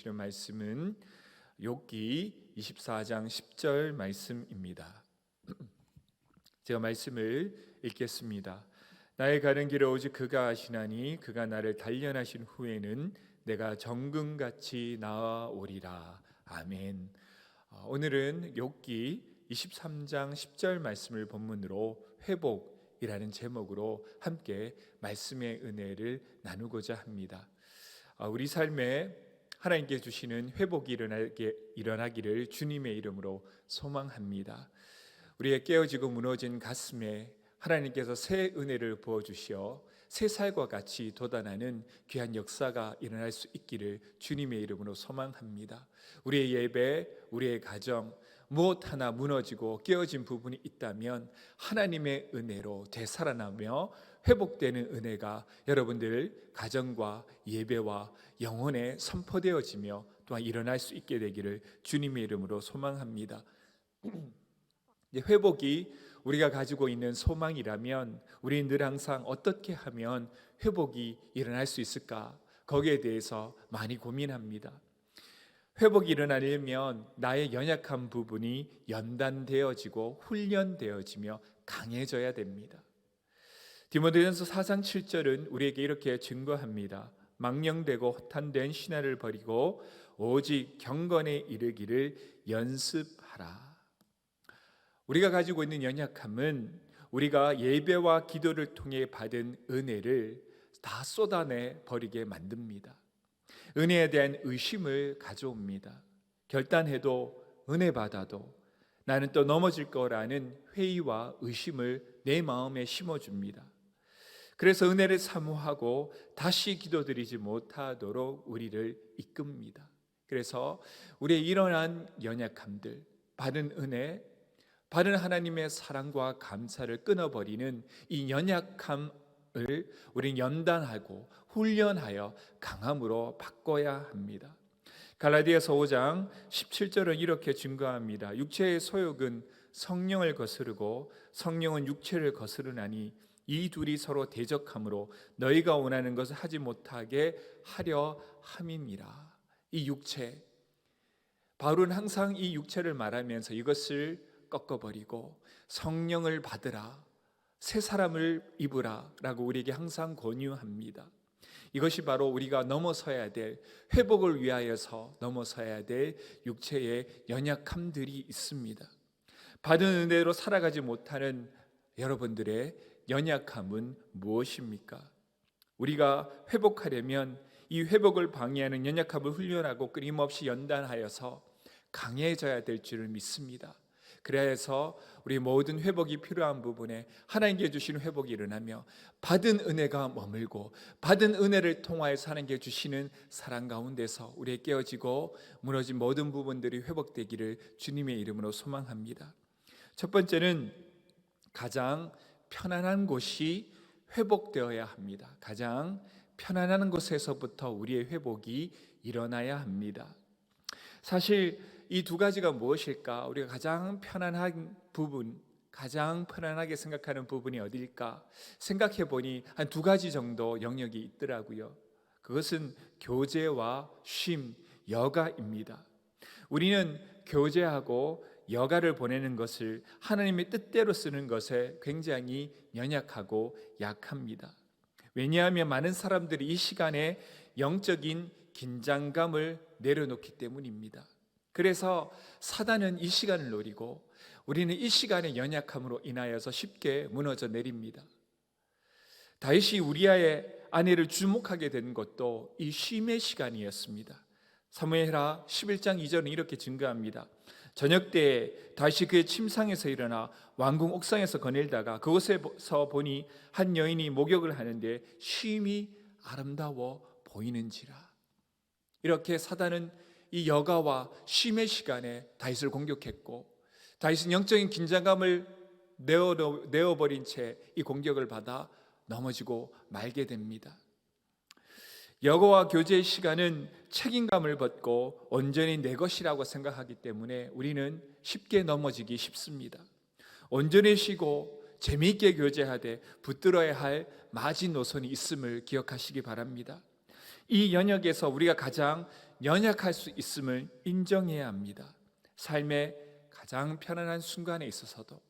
주시는 말씀은 욥기 24장 10절 말씀입니다. 제가 말씀을 읽겠습니다. 나의 가는 길을 오직 그가 아시나니 그가 나를 단련하신 후에는 내가 정금같이 나아오리라. 아멘. 오늘은 욥기 23장 10절 말씀을 본문으로 회복이라는 제목으로 함께 말씀의 은혜를 나누고자 합니다. 우리 삶에 하나님께 주시는 회복이 일어나기를 주님의 이름으로 소망합니다. 우리의 깨어지고 무너진 가슴에 하나님께서 새 은혜를 부어주시어 새 살과 같이 돋아나는 귀한 역사가 일어날 수 있기를 주님의 이름으로 소망합니다. 우리의 예배, 우리의 가정 무엇 하나 무너지고 깨어진 부분이 있다면 하나님의 은혜로 되살아나며 회복되는 은혜가 여러분들 가정과 예배와 영혼에 선포되어지며 또한 일어날 수 있게 되기를 주님의 이름으로 소망합니다. 회복이 우리가 가지고 있는 소망이라면 우리는 늘 항상 어떻게 하면 회복이 일어날 수 있을까? 거기에 대해서 많이 고민합니다. 회복이 일어나려면 나의 연약한 부분이 연단되어지고 훈련되어지며 강해져야 됩니다. 디모데전서 4장 7절은 우리에게 이렇게 증거합니다. 망령되고 허탄된 신화를 버리고 오직 경건에 이르기를 연습하라. 우리가 가지고 있는 연약함은 우리가 예배와 기도를 통해 받은 은혜를 다 쏟아내 버리게 만듭니다. 은혜에 대한 의심을 가져옵니다. 결단해도 은혜 받아도 나는 또 넘어질 거라는 회의와 의심을 내 마음에 심어줍니다. 그래서 은혜를 사모하고 다시 기도드리지 못하도록 우리를 이끕니다. 그래서 우리의 일어난 연약함들, 받은 은혜, 받은 하나님의 사랑과 감사를 끊어버리는 이 연약함을 우리는 연단하고 훈련하여 강함으로 바꿔야 합니다. 갈라디아서 5장 17절은 이렇게 증거합니다. 육체의 소욕은 성령을 거스르고 성령은 육체를 거스르나니 이 둘이 서로 대적하므로 너희가 원하는 것을 하지 못하게 하려 함이니라. 이 육체, 바울은 항상 이 육체를 말하면서 이것을 꺾어버리고 성령을 받으라, 새 사람을 입으라 라고 우리에게 항상 권유합니다. 이것이 바로 우리가 넘어서야 될, 회복을 위하여서 넘어서야 될 육체의 연약함들이 있습니다. 받은 은혜로 살아가지 못하는 여러분들의 연약함은 무엇입니까? 우리가 회복하려면 이 회복을 방해하는 연약함을 훈련하고 끊임없이 연단하여서 강해져야 될 줄을 믿습니다. 그래서 우리 모든 회복이 필요한 부분에 하나님께 주시는 회복이 일어나며 받은 은혜가 머물고 받은 은혜를 통하여서 하나님께 주시는 사랑 가운데서 우리의 깨어지고 무너진 모든 부분들이 회복되기를 주님의 이름으로 소망합니다. 첫 번째는 가장 편안한 곳이 회복되어야 합니다. 가장 편안한 곳에서부터 우리의 회복이 일어나야 합니다. 사실 이 두 가지가 무엇일까? 우리가 가장 편안한 부분, 가장 편안하게 생각하는 부분이 어디일까? 생각해 보니 한 두 가지 정도 영역이 있더라고요. 그것은 교제와 쉼, 여가입니다. 우리는 교제하고 여가를 보내는 것을 하나님의 뜻대로 쓰는 것에 굉장히 연약하고 약합니다. 왜냐하면 많은 사람들이 이 시간에 영적인 긴장감을 내려놓기 때문입니다. 그래서 사단은 이 시간을 노리고 우리는 이 시간의 연약함으로 인하여서 쉽게 무너져 내립니다. 다윗이 우리아의 아내를 주목하게 된 것도 이 쉼의 시간이었습니다. 사무엘하 11장 2절은 이렇게 증거합니다. 저녁 때에 다윗이 그의 침상에서 일어나 왕궁 옥상에서 거닐다가 그곳에서 보니 한 여인이 목욕을 하는데 쉼이 아름다워 보이는지라. 이렇게 사단은 이 여가와 쉼의 시간에 다윗을 공격했고 다윗은 영적인 긴장감을 내어버린 채 이 공격을 받아 넘어지고 말게 됩니다. 여가와 교제의 시간은 책임감을 벗고 온전히 내 것이라고 생각하기 때문에 우리는 쉽게 넘어지기 쉽습니다. 온전히 쉬고 재미있게 교제하되 붙들어야 할 마지노선이 있음을 기억하시기 바랍니다. 이 영역에서 우리가 가장 연약할 수 있음을 인정해야 합니다. 삶의 가장 편안한 순간에 있어서도,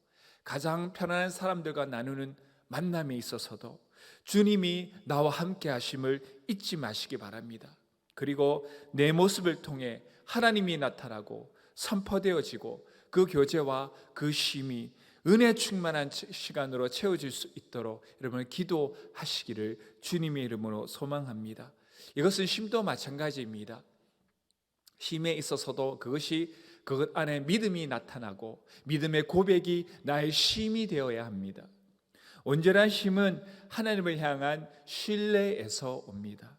가장 편안한 사람들과 나누는 만남에 있어서도 주님이 나와 함께 하심을 잊지 마시기 바랍니다. 그리고 내 모습을 통해 하나님이 나타나고 선포되어지고 그 교제와 그 쉼이 은혜 충만한 시간으로 채워질 수 있도록 여러분 기도하시기를 주님의 이름으로 소망합니다. 이것은 쉼도 마찬가지입니다. 쉼에 있어서도 그것 안에 믿음이 나타나고 믿음의 고백이 나의 쉼이 되어야 합니다. 온전한 쉼은 하나님을 향한 신뢰에서 옵니다.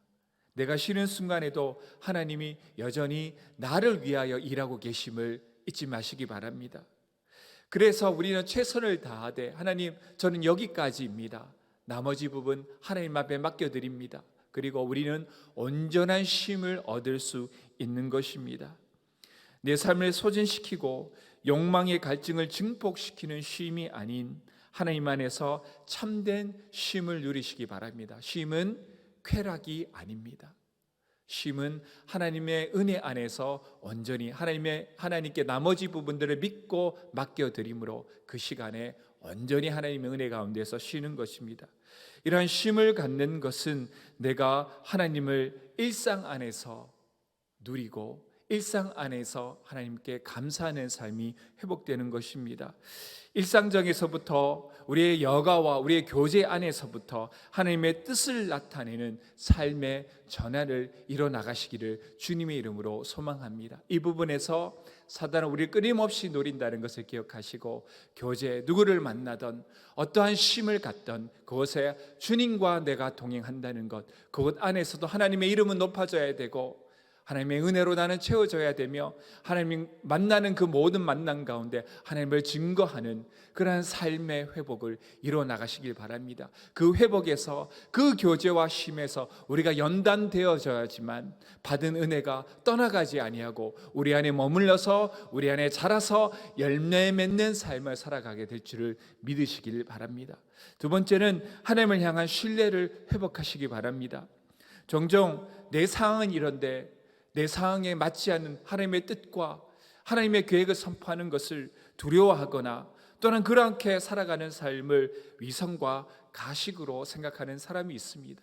내가 쉬는 순간에도 하나님이 여전히 나를 위하여 일하고 계심을 잊지 마시기 바랍니다. 그래서 우리는 최선을 다하되 하나님, 저는 여기까지입니다. 나머지 부분 하나님 앞에 맡겨드립니다. 그리고 우리는 온전한 쉼을 얻을 수 있는 것입니다. 내 삶을 소진시키고 욕망의 갈증을 증폭시키는 쉼이 아닌 하나님 안에서 참된 쉼을 누리시기 바랍니다. 쉼은 쾌락이 아닙니다. 쉼은 하나님의 은혜 안에서 온전히 하나님께 나머지 부분들을 믿고 맡겨드림으로 그 시간에 온전히 하나님의 은혜 가운데서 쉬는 것입니다. 이러한 쉼을 갖는 것은 내가 하나님을 일상 안에서 누리고 일상 안에서 하나님께 감사하는 삶이 회복되는 것입니다. 일상적에서부터 우리의 여가와 우리의 교제 안에서부터 하나님의 뜻을 나타내는 삶의 전환을 이뤄나가시기를 주님의 이름으로 소망합니다. 이 부분에서 사단은 우리를 끊임없이 노린다는 것을 기억하시고 교제, 누구를 만나던 어떠한 쉼을 갖던 그것에 주님과 내가 동행한다는 것, 그것 안에서도 하나님의 이름은 높아져야 되고 하나님의 은혜로 나는 채워져야 되며 하나님 만나는 그 모든 만남 가운데 하나님을 증거하는 그러한 삶의 회복을 이뤄나가시길 바랍니다. 그 회복에서 그 교제와 쉼에서 우리가 연단되어져야지만 받은 은혜가 떠나가지 아니하고 우리 안에 머물러서 우리 안에 자라서 열매 맺는 삶을 살아가게 될 줄을 믿으시길 바랍니다. 두 번째는 하나님을 향한 신뢰를 회복하시기 바랍니다. 종종 내 상황은 이런데 내 상황에 맞지 않는 하나님의 뜻과 하나님의 계획을 선포하는 것을 두려워하거나 또는 그렇게 살아가는 삶을 위선과 가식으로 생각하는 사람이 있습니다.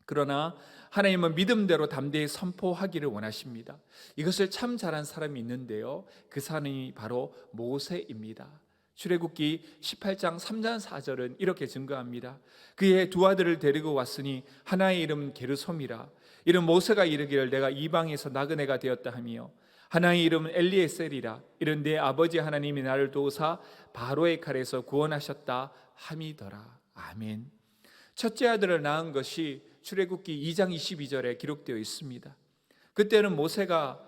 그러나 하나님은 믿음대로 담대히 선포하기를 원하십니다. 이것을 참 잘한 사람이 있는데요, 그 사람이 바로 모세입니다. 출애굽기 18장 3절 4절은 이렇게 증거합니다. 그의 두 아들을 데리고 왔으니 하나의 이름은 게르솜이라. 이는 모세가 이르기를 내가 이방에서 나그네가 되었다 하며 하나의 이름은 엘리에셀이라. 이는 내 아버지 하나님이 나를 도우사 바로의 칼에서 구원하셨다 함이더라. 아멘. 첫째 아들을 낳은 것이 출애굽기 2장 22절에 기록되어 있습니다. 그때는 모세가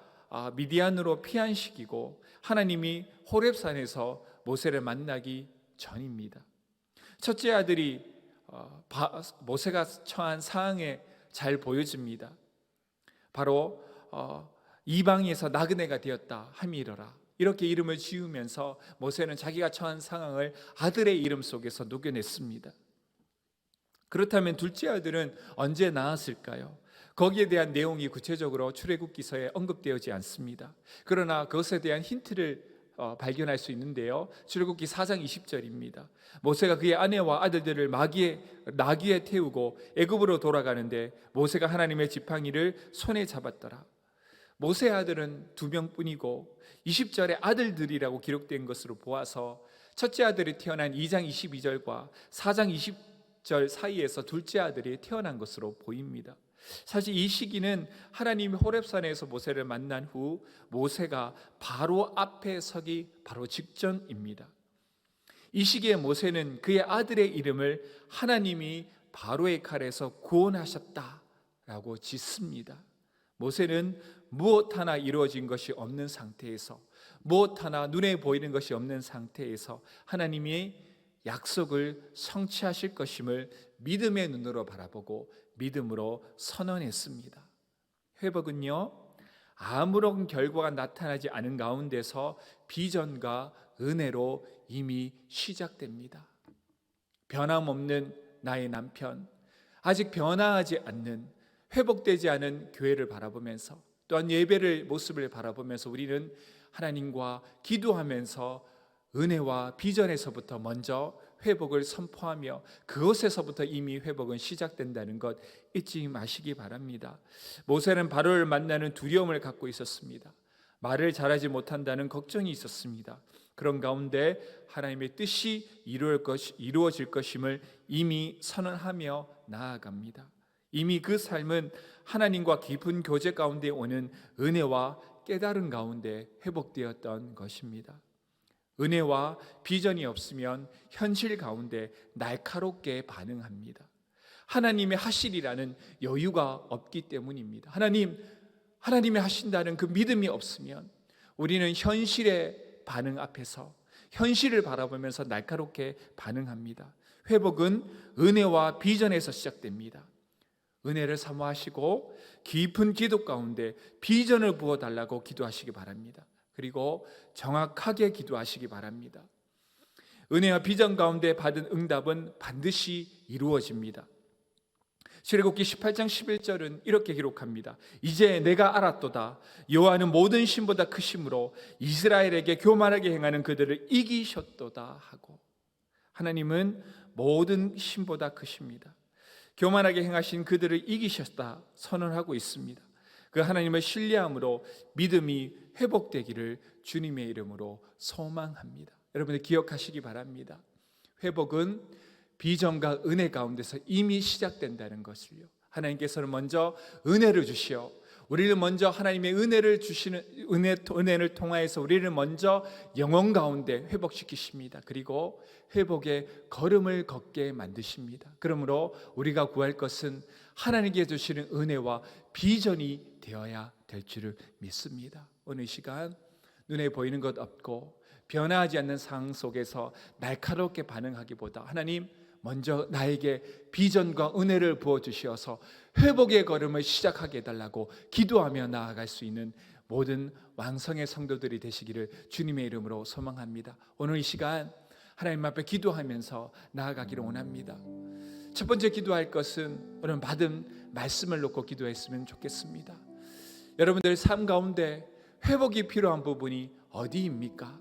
미디안으로 피한 시기고 하나님이 호렙산에서 모세를 만나기 전입니다. 첫째 아들이 모세가 처한 상황에 잘 보여집니다. 바로 이방에서 나그네가 되었다 함이러라. 이렇게 이름을 지으면서 모세는 자기가 처한 상황을 아들의 이름 속에서 녹여냈습니다. 그렇다면 둘째 아들은 언제 낳았을까요? 거기에 대한 내용이 구체적으로 출애굽기서에 언급되지 않습니다. 그러나 그것에 대한 힌트를 발견할 수 있는데요, 출애굽기 4장 20절입니다. 모세가 그의 아내와 아들들을 나귀에 태우고 애굽으로 돌아가는데 모세가 하나님의 지팡이를 손에 잡았더라. 모세의 아들은 2명뿐이고 20절에 아들들이라고 기록된 것으로 보아서 첫째 아들이 태어난 2장 22절과 4장 20절 사이에서 둘째 아들이 태어난 것으로 보입니다. 사실 이 시기는 하나님이 호렙산에서 모세를 만난 후 모세가 바로 앞에 서기 바로 직전입니다. 이 시기에 모세는 그의 아들의 이름을 하나님이 바로의 칼에서 구원하셨다라고 짓습니다. 모세는 무엇 하나 이루어진 것이 없는 상태에서, 무엇 하나 눈에 보이는 것이 없는 상태에서 하나님이 약속을 성취하실 것임을 믿음의 눈으로 바라보고 믿음으로 선언했습니다. 회복은요, 아무런 결과가 나타나지 않은 가운데서 비전과 은혜로 이미 시작됩니다. 변함없는 나의 남편, 아직 변화하지 않는 회복되지 않은 교회를 바라보면서 또한 예배를 모습을 바라보면서 우리는 하나님과 기도하면서 은혜와 비전에서부터 먼저 회복을 선포하며 그곳에서부터 이미 회복은 시작된다는 것 잊지 마시기 바랍니다. 모세는 바로를 만나는 두려움을 갖고 있었습니다. 말을 잘하지 못한다는 걱정이 있었습니다. 그런 가운데 하나님의 뜻이 이루어질 것임을 이미 선언하며 나아갑니다. 이미 그 삶은 하나님과 깊은 교제 가운데 오는 은혜와 깨달음 가운데 회복되었던 것입니다. 은혜와 비전이 없으면 현실 가운데 날카롭게 반응합니다. 하나님의 하시리라는 여유가 없기 때문입니다. 하나님이 하신다는 그 믿음이 없으면 우리는 현실의 반응 앞에서 현실을 바라보면서 날카롭게 반응합니다. 회복은 은혜와 비전에서 시작됩니다. 은혜를 사모하시고 깊은 기도 가운데 비전을 부어달라고 기도하시기 바랍니다. 그리고 정확하게 기도하시기 바랍니다. 은혜와 비전 가운데 받은 응답은 반드시 이루어집니다. 출애굽기 18장 11절은 이렇게 기록합니다. 이제 내가 알았도다. 여호와는 모든 신보다 크심으로 이스라엘에게 교만하게 행하는 그들을 이기셨도다 하고, 하나님은 모든 신보다 크십니다. 교만하게 행하신 그들을 이기셨다 선언하고 있습니다. 그 하나님을 신뢰함으로 믿음이 회복되기를 주님의 이름으로 소망합니다. 여러분들 기억하시기 바랍니다. 회복은 비전과 은혜 가운데서 이미 시작된다는 것을요. 하나님께서는 먼저 은혜를 주시어 우리를 먼저 하나님의 은혜를 주시는 은혜를 통하여서 우리를 먼저 영혼 가운데 회복시키십니다. 그리고 회복의 걸음을 걷게 만드십니다. 그러므로 우리가 구할 것은 하나님께 주시는 은혜와 비전이 되어야 될 줄을 믿습니다. 오늘 시간 눈에 보이는 것 없고 변화하지 않는 상황 속에서 날카롭게 반응하기보다 하나님 먼저 나에게 비전과 은혜를 부어주시어서 회복의 걸음을 시작하게 해달라고 기도하며 나아갈 수 있는 모든 왕성의 성도들이 되시기를 주님의 이름으로 소망합니다. 오늘 이 시간 하나님 앞에 기도하면서 나아가기를 원합니다. 첫 번째 기도할 것은 오늘 받은 말씀을 놓고 기도했으면 좋겠습니다. 여러분들 삶 가운데 회복이 필요한 부분이 어디입니까?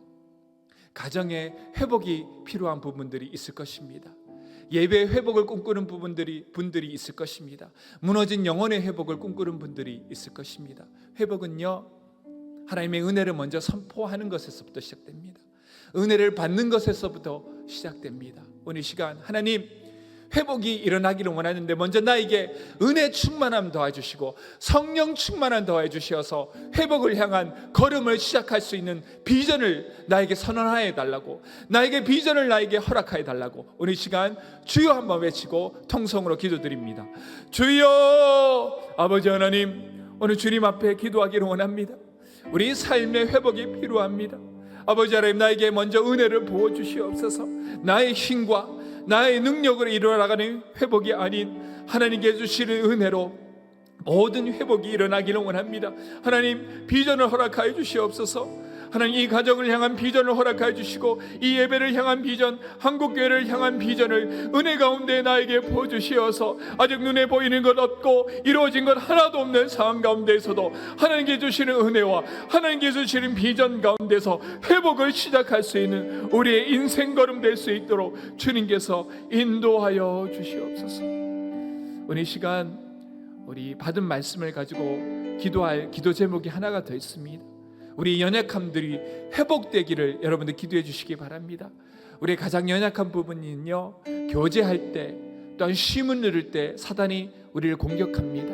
가정에 회복이 필요한 부분들이 있을 것입니다. 예배의 회복을 꿈꾸는 분들이 있을 것입니다. 무너진 영혼의 회복을 꿈꾸는 분들이 있을 것입니다. 회복은요, 하나님의 은혜를 먼저 선포하는 것에서부터 시작됩니다. 은혜를 받는 것에서부터 시작됩니다. 오늘 시간 하나님 회복이 일어나기를 원하는데 먼저 나에게 은혜 충만함 도와주시고 성령 충만함 도와주셔서 회복을 향한 걸음을 시작할 수 있는 비전을 나에게 선언하여 달라고, 나에게 비전을 나에게 허락하여 달라고 오늘 시간 주여 한번 외치고 통성으로 기도드립니다. 주여, 아버지 하나님, 오늘 주님 앞에 기도하기를 원합니다. 우리 삶의 회복이 필요합니다. 아버지 하나님, 나에게 먼저 은혜를 부어주시옵소서. 나의 힘과 나의 능력으로 일어나가는 회복이 아닌 하나님께 주시는 은혜로 모든 회복이 일어나기를 원합니다. 하나님, 비전을 허락하여 주시옵소서. 하나님, 이 가정을 향한 비전을 허락하여 주시고 이 예배를 향한 비전, 한국교회를 향한 비전을 은혜 가운데 나에게 부어주시어서 아직 눈에 보이는 것 없고 이루어진 것 하나도 없는 상황 가운데에서도 하나님께 주시는 은혜와 하나님께 주시는 비전 가운데서 회복을 시작할 수 있는 우리의 인생 걸음 될 수 있도록 주님께서 인도하여 주시옵소서. 오늘 이 시간 우리 받은 말씀을 가지고 기도할 기도 제목이 하나가 더 있습니다. 우리 연약함들이 회복되기를 여러분들 기도해 주시기 바랍니다. 우리의 가장 연약한 부분은요, 교제할 때 또한 쉼을 누릴 때 사단이 우리를 공격합니다.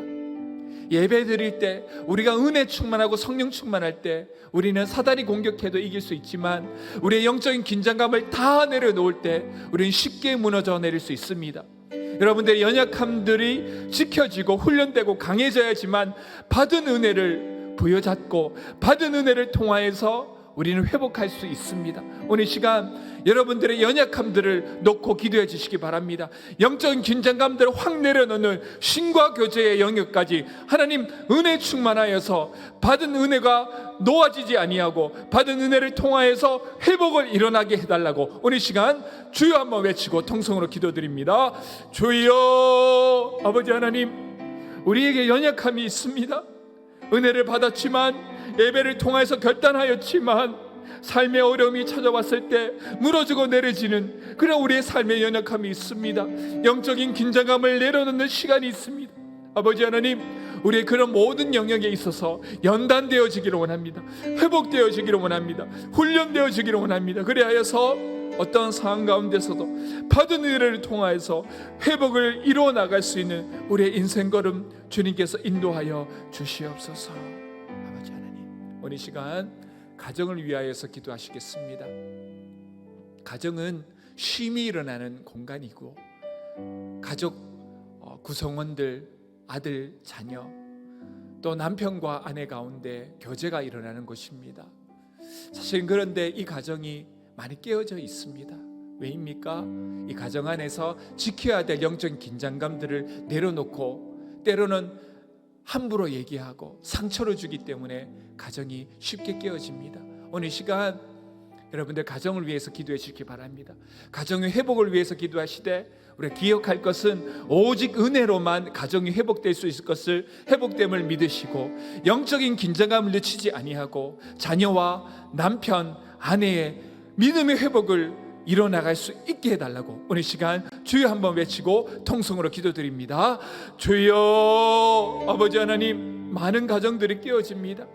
예배 드릴 때 우리가 은혜 충만하고 성령 충만할 때 우리는 사단이 공격해도 이길 수 있지만 우리의 영적인 긴장감을 다 내려놓을 때 우리는 쉽게 무너져 내릴 수 있습니다. 여러분들의 연약함들이 지켜지고 훈련되고 강해져야지만 받은 은혜를 부여잡고 받은 은혜를 통하여서 우리는 회복할 수 있습니다. 오늘 시간 여러분들의 연약함들을 놓고 기도해 주시기 바랍니다. 영적인 긴장감들을 확 내려놓는 신과 교제의 영역까지 하나님 은혜 충만하여서 받은 은혜가 놓아지지 아니하고 받은 은혜를 통하여서 회복을 일어나게 해달라고 오늘 시간 주여 한번 외치고 통성으로 기도드립니다. 주여, 아버지 하나님, 우리에게 연약함이 있습니다. 은혜를 받았지만, 예배를 통해서 결단하였지만, 삶의 어려움이 찾아왔을 때 무너지고 내려지는 그런 우리의 삶의 연약함이 있습니다. 영적인 긴장감을 내려놓는 시간이 있습니다. 아버지 하나님, 우리의 그런 모든 영역에 있어서 연단되어지기를 원합니다. 회복되어지기를 원합니다. 훈련되어지기를 원합니다. 그리하여서 어떤 상황 가운데서도 받은 은혜를 통하여서 회복을 이루어 나갈 수 있는 우리의 인생 걸음 주님께서 인도하여 주시옵소서. 아버지 하나님, 오늘 시간 가정을 위하여서 기도하시겠습니다. 가정은 쉼이 일어나는 공간이고, 가족 구성원들, 아들, 자녀, 또 남편과 아내 가운데 교제가 일어나는 곳입니다. 사실 그런데 이 가정이 많이 깨어져 있습니다. 왜입니까? 이 가정 안에서 지켜야 될 영적인 긴장감들을 내려놓고 때로는 함부로 얘기하고 상처를 주기 때문에 가정이 쉽게 깨어집니다. 오늘 시간 여러분들 가정을 위해서 기도해 주시기 바랍니다. 가정의 회복을 위해서 기도하시되, 우리가 기억할 것은 오직 은혜로만 가정이 회복될 수 있을 것을, 회복됨을 믿으시고 영적인 긴장감을 늦추지 아니하고 자녀와 남편, 아내의 믿음의 회복을 이뤄나갈 수 있게 해달라고 오늘 시간 주여 한번 외치고 통성으로 기도드립니다. 주여. 아버지 하나님, 많은 가정들이 깨어집니다.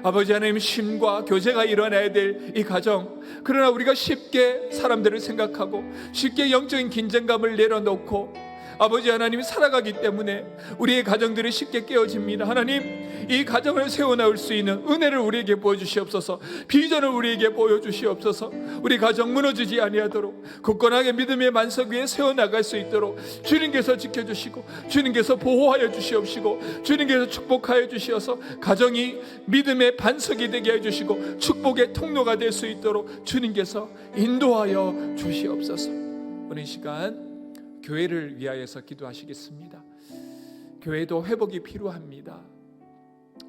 아버지 하나님, 쉼과 교제가 일어나야 될 이 가정, 그러나 우리가 쉽게 사람들을 생각하고 쉽게 영적인 긴장감을 내려놓고 아버지 하나님 살아가기 때문에 우리의 가정들이 쉽게 깨어집니다. 하나님, 이 가정을 세워나올 수 있는 은혜를 우리에게 보여주시옵소서. 비전을 우리에게 보여주시옵소서. 우리 가정 무너지지 아니하도록 굳건하게 믿음의 만석 위에 세워나갈 수 있도록 주님께서 지켜주시고 주님께서 보호하여 주시옵시고 주님께서 축복하여 주시어서 가정이 믿음의 반석이 되게 해주시고 축복의 통로가 될 수 있도록 주님께서 인도하여 주시옵소서. 오늘 시간 교회를 위하여서 기도하시겠습니다. 교회도 회복이 필요합니다.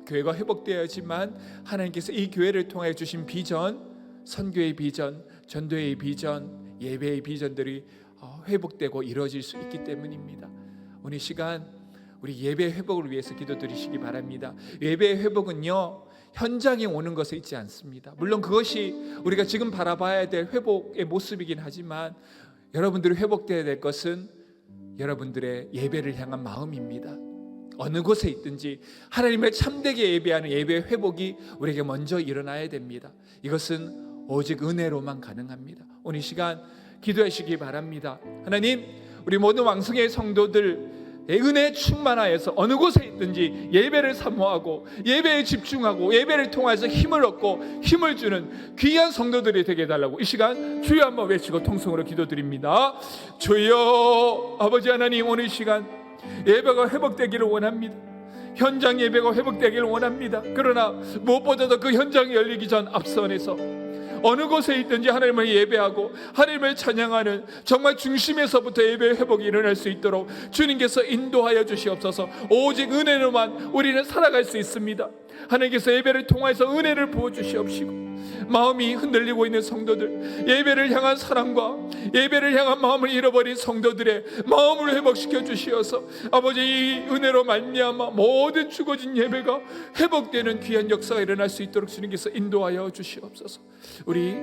교회가 회복되어야지만 하나님께서 이 교회를 통해 주신 비전, 선교의 비전, 전도의 비전, 예배의 비전들이 회복되고 이루어질 수 있기 때문입니다. 오늘 시간 우리 예배 회복을 위해서 기도드리시기 바랍니다. 예배의 회복은요, 현장에 오는 것에 있지 않습니다. 물론 그것이 우리가 지금 바라봐야 될 회복의 모습이긴 하지만, 여러분들이 회복되어야 될 것은 여러분들의 예배를 향한 마음입니다. 어느 곳에 있든지 하나님을 참되게 예배하는 예배의 회복이 우리에게 먼저 일어나야 됩니다. 이것은 오직 은혜로만 가능합니다. 오늘 시간 기도하시기 바랍니다. 하나님, 우리 모든 왕성의 성도들 은혜에 충만하여서 어느 곳에 있든지 예배를 사모하고 예배에 집중하고 예배를 통해서 힘을 얻고 힘을 주는 귀한 성도들이 되게 해달라고 이 시간 주여 한번 외치고 통성으로 기도드립니다. 주여. 아버지 하나님, 오늘 시간 예배가 회복되기를 원합니다. 현장 예배가 회복되기를 원합니다. 그러나 무엇보다도 그 현장이 열리기 전 앞선에서 어느 곳에 있든지 하나님을 예배하고 하나님을 찬양하는 정말 중심에서부터 예배 회복이 일어날 수 있도록 주님께서 인도하여 주시옵소서. 오직 은혜로만 우리는 살아갈 수 있습니다. 하나님께서 예배를 통해서 은혜를 부어주시옵시고, 마음이 흔들리고 있는 성도들, 예배를 향한 사랑과 예배를 향한 마음을 잃어버린 성도들의 마음을 회복시켜 주시어서 아버지, 이 은혜로 말미암아 모든 죽어진 예배가 회복되는 귀한 역사가 일어날 수 있도록 주님께서 인도하여 주시옵소서. 우리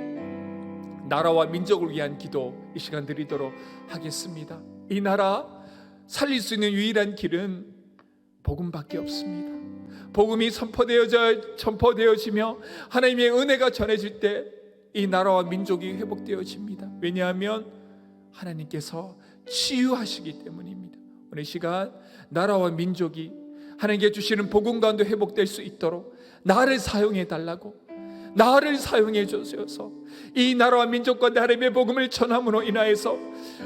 나라와 민족을 위한 기도 이 시간 드리도록 하겠습니다. 이 나라 살릴 수 있는 유일한 길은 복음밖에 없습니다. 복음이 선포되어지며 하나님의 은혜가 전해질 때 이 나라와 민족이 회복되어집니다. 왜냐하면 하나님께서 치유하시기 때문입니다. 오늘 시간 나라와 민족이 하나님께 주시는 복음 가운데 회복될 수 있도록 나를 사용해 달라고, 나를 사용해 주셔서 이 나라와 민족과 하나님의 복음을 전함으로 인하여서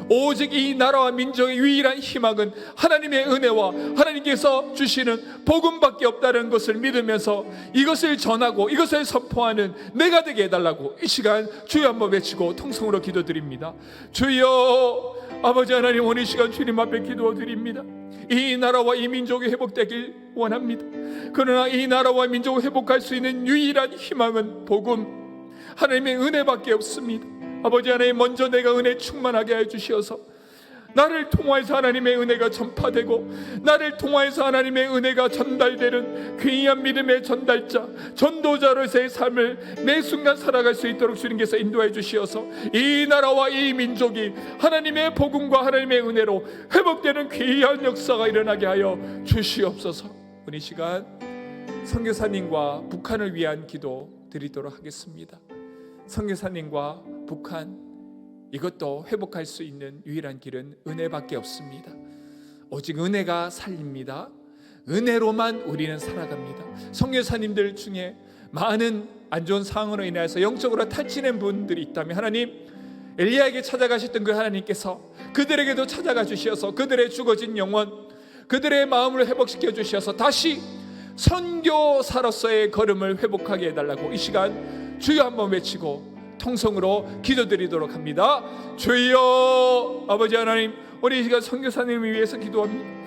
오직 이 나라와 민족의 유일한 희망은 하나님의 은혜와 하나님께서 주시는 복음밖에 없다는 것을 믿으면서 이것을 전하고 이것을 선포하는 내가 되게 해달라고 이 시간 주여 한번 외치고 통성으로 기도드립니다. 주여. 아버지 하나님, 오늘 시간 주님 앞에 기도드립니다. 이 나라와 이 민족이 회복되길 원합니다. 그러나 이 나라와 민족을 회복할 수 있는 유일한 희망은 복음, 하나님의 은혜밖에 없습니다. 아버지 하나님, 먼저 내가 은혜 충만하게 해 주시어서 나를 통하여서 하나님의 은혜가 전파되고 나를 통하여서 하나님의 은혜가 전달되는 귀한 믿음의 전달자, 전도자로서의 삶을 매 순간 살아갈 수 있도록 주님께서 인도해 주시어서 이 나라와 이 민족이 하나님의 복음과 하나님의 은혜로 회복되는 귀한 역사가 일어나게 하여 주시옵소서. 오늘 이 시간 선교사님과 북한을 위한 기도 드리도록 하겠습니다. 선교사님과 북한, 이것도 회복할 수 있는 유일한 길은 은혜밖에 없습니다. 오직 은혜가 살립니다. 은혜로만 우리는 살아갑니다. 선교사님들 중에 많은 안 좋은 상황으로 인해서 영적으로 탈진한 분들이 있다면 하나님, 엘리야에게 찾아가셨던 그 하나님께서 그들에게도 찾아가 주셔서 그들의 죽어진 영혼, 그들의 마음을 회복시켜 주셔서 다시 선교사로서의 걸음을 회복하게 해달라고 이 시간 주여 한번 외치고 통성으로 기도드리도록 합니다. 주여, 아버지 하나님, 우리 이 시간 선교사님을 위해서 기도합니다.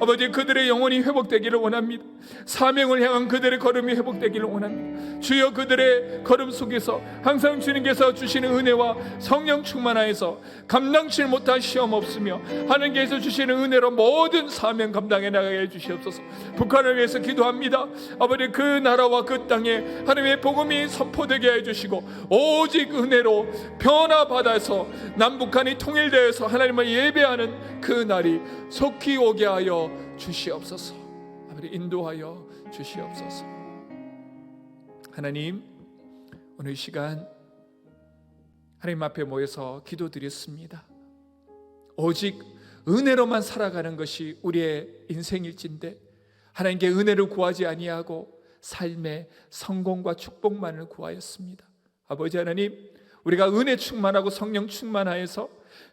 아버지, 그들의 영혼이 회복되기를 원합니다. 사명을 향한 그들의 걸음이 회복되기를 원합니다. 주여, 그들의 걸음 속에서 항상 주님께서 주시는 은혜와 성령 충만하여서 감당치 못할 시험 없으며 하나님께서 주시는 은혜로 모든 사명 감당해 나가게 해주시옵소서. 북한을 위해서 기도합니다. 아버지, 그 나라와 그 땅에 하나님의 복음이 선포되게 해주시고 오직 은혜로 변화받아서 남북한이 통일되어서 하나님을 예배하는 그 날이 속히 오게 하여 주시옵소서. 아버지, 인도하여 주시옵소서. 하나님, 오늘 시간 하나님 앞에 모여서 기도드렸습니다. 오직 은혜로만 살아가는 것이 우리의 인생일진데 하나님께 은혜를 구하지 아니하고 삶의 성공과 축복만을 구하였습니다. 아버지 하나님, 우리가 은혜 충만하고 성령 충만하여서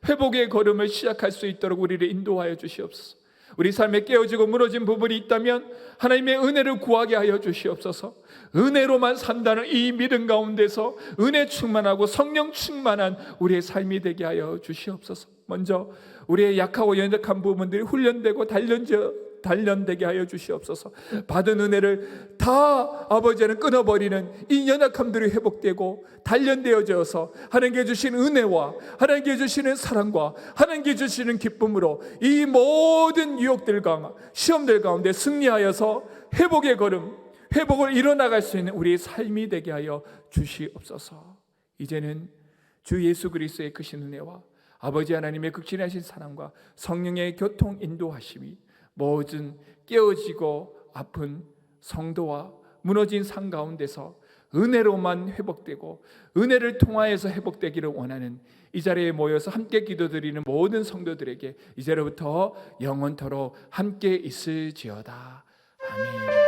회복의 걸음을 시작할 수 있도록 우리를 인도하여 주시옵소서. 우리 삶에 깨어지고 무너진 부분이 있다면 하나님의 은혜를 구하게 하여 주시옵소서. 은혜로만 산다는 이 믿음 가운데서 은혜 충만하고 성령 충만한 우리의 삶이 되게 하여 주시옵소서. 먼저 우리의 약하고 연약한 부분들이 훈련되고 단련되게 하여 주시옵소서. 받은 은혜를 다 아버지는 끊어버리는 이 연약함들이 회복되고 단련되어져서 하나님께 주신 은혜와 하나님께 주시는 사랑과 하나님께 주시는 기쁨으로 이 모든 유혹들과 시험들 가운데 승리하여서 회복의 걸음, 회복을 이뤄나갈 수 있는 우리의 삶이 되게 하여 주시옵소서. 이제는 주 예수 그리스도의 크신 은혜와 아버지 하나님의 극진하신 사랑과 성령의 교통 인도하심이 모든 깨어지고 아픈 성도와 무너진 상 가운데서 은혜로만 회복되고 은혜를 통하여서 회복되기를 원하는 이 자리에 모여서 함께 기도드리는 모든 성도들에게 이제로부터 영원토록 함께 있을지어다. 아멘.